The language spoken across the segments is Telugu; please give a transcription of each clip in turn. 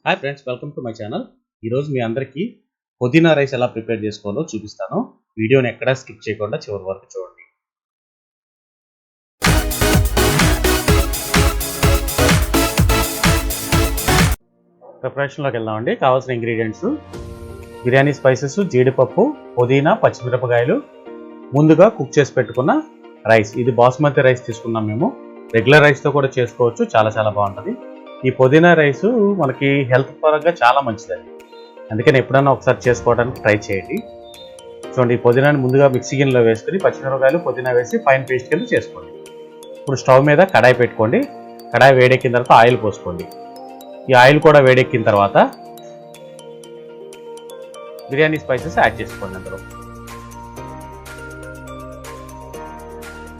Hi friends, welcome to my channel. ఈరోజు మీ అందరికీ పుదీనా రైస్ ఎలా ప్రిపేర్ చేసుకోవాలో చూపిస్తాను. వీడియోని ఎక్కడా స్కిప్ చేయకుండా చివరి వరకు చూడండి. ప్రిపరేషన్లోకి వెళ్దామండి. కావాల్సిన ఇంగ్రీడియంట్స్: బిర్యానీ స్పైసెస్, జీడిపప్పు, పుదీనా, పచ్చిమిరపకాయలు, ముందుగా కుక్ చేసి పెట్టుకున్న రైస్. ఇది బాస్మతి రైస్ తీసుకున్నాం మేము. రెగ్యులర్ రైస్తో కూడా చేసుకోవచ్చు, చాలా బాగుంటుంది. ఈ పుదీనా రైసు మనకి హెల్త్ పరంగా చాలా మంచిదండి, అందుకని ఎప్పుడన్నా ఒకసారి చేసుకోవడానికి ట్రై చేయండి. చూడండి, ఈ పుదీనాని ముందుగా మిక్సీ గిన్నెలో వేసుకుని పచ్చిమిరపకాయలు, పుదీనా వేసి ఫైన్ పేస్ట్ కింద చేసుకోండి. ఇప్పుడు స్టవ్ మీద కడాయి పెట్టుకోండి. కడాయి వేడెక్కిన తర్వాత ఆయిల్ పోసుకోండి. ఈ ఆయిల్ కూడా వేడెక్కిన తర్వాత బిర్యానీ స్పైసెస్ యాడ్ చేసుకోండి. అందులో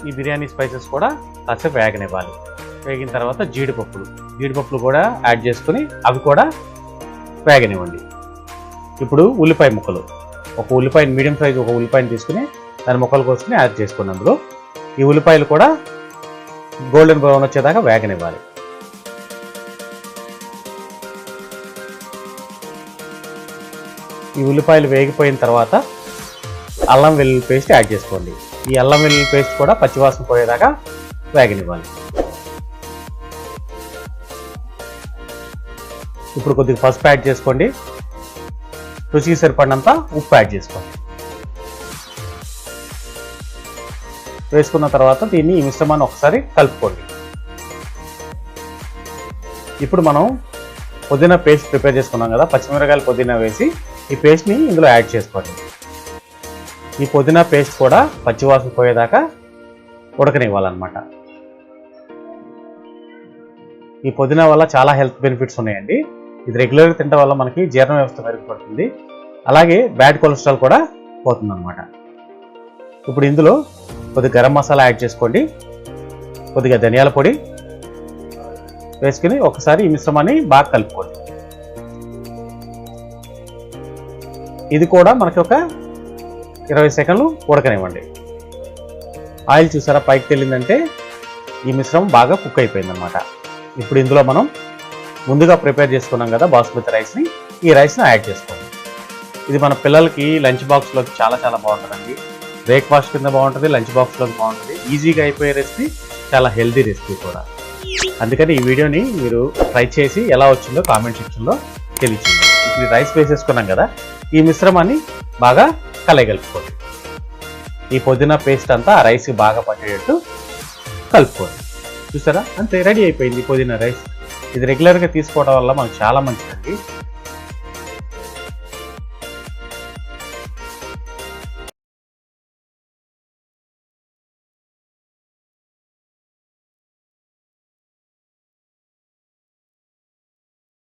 ఈ బిర్యానీ స్పైసెస్ కూడా కాసేపు వేగనివ్వాలి. వేగిన తర్వాత జీడిపప్పులు కూడా యాడ్ చేసుకుని అవి కూడా వేగనివ్వండి. ఇప్పుడు ఉల్లిపాయ ముక్కలు, ఒక ఉల్లిపాయని, మీడియం సైజు ఒక ఉల్లిపాయని తీసుకుని దాని ముక్కలు కోసుకుని యాడ్ చేసుకుని అందులో ఈ ఉల్లిపాయలు కూడా గోల్డెన్ బ్రౌన్ వచ్చేదాకా వేగనివ్వాలి. ఈ ఉల్లిపాయలు వేగిపోయిన తర్వాత అల్లం వెల్లుల్లి పేస్ట్ యాడ్ చేసుకోండి. ఈ అల్లం వెల్లుల్లి పేస్ట్ కూడా పచ్చివాసన పోయేదాకా వేగనివ్వాలి. ఇప్పుడు కొద్దిగా పసుపు యాడ్ చేసుకోండి. రుచికి సరిపడినంత ఉప్పు యాడ్ చేసుకోండి. వేసుకున్న తర్వాత దీన్ని ఈ మిశ్రమాన్ని ఒకసారి కలుపుకోండి. ఇప్పుడు మనం పుదీనా పేస్ట్ ప్రిపేర్ చేసుకున్నాం కదా, పచ్చిమిరపకాయలు, పుదీనా వేసి ఈ పేస్ట్ని ఇందులో యాడ్ చేసుకోండి. ఈ పుదీనా పేస్ట్ కూడా పచ్చివాసన పోయేదాకా ఉడకనివ్వాలన్నమాట. ఈ పుదీనా వల్ల చాలా హెల్త్ బెనిఫిట్స్ ఉన్నాయండి. ఇది రెగ్యులర్గా తినడం వల్ల మనకి జీర్ణ వ్యవస్థ మెరుగుపడుతుంది, అలాగే బ్యాడ్ కొలెస్ట్రాల్ కూడా పోతుంది అన్నమాట. ఇప్పుడు ఇందులో కొద్దిగా గరం మసాలా యాడ్ చేసుకోండి, కొద్దిగా ధనియాల పొడి వేసుకుని ఒకసారి ఈ మిశ్రమాన్ని బాగా కలుపుకోండి. ఇది కూడా మనకి ఒక 20 సెకండ్లు ఉడకనివ్వండి. ఆయిల్ చూసారా పైకి తేలిందంటే ఈ మిశ్రమం బాగా కుక్ అయిపోయింది అనమాట. ఇప్పుడు ఇందులో మనం ముందుగా ప్రిపేర్ చేసుకున్నాం కదా బాస్మతి రైస్ని, ఈ రైస్ని యాడ్ చేసుకోండి. ఇది మన పిల్లలకి లంచ్ బాక్స్లోకి చాలా బాగుంటుందండి. బ్రేక్ఫాస్ట్ కింద బాగుంటుంది, లంచ్ బాక్స్లోకి బాగుంటుంది. ఈజీగా అయిపోయే రెసిపీ, చాలా హెల్తీ రెసిపీ కూడా. అందుకని ఈ వీడియోని మీరు ట్రై చేసి ఎలా వచ్చిందో కామెంట్ సెక్షన్లో తెలియచేయండి. ఇప్పుడు రైస్ వేసేసుకున్నాం కదా, ఈ మిశ్రమాన్ని బాగా కలయగలుపుకోండి. ఈ పుదీనా పేస్ట్ అంతా ఆ రైస్కి బాగా పట్టేటట్టు కలుపుకోండి. చూసారా, అంతే రెడీ అయిపోయింది పుదీనా రైస్. ఇది రెగ్యులర్గా తీసుకోవడం వల్ల మనకు చాలా మంచిదండి.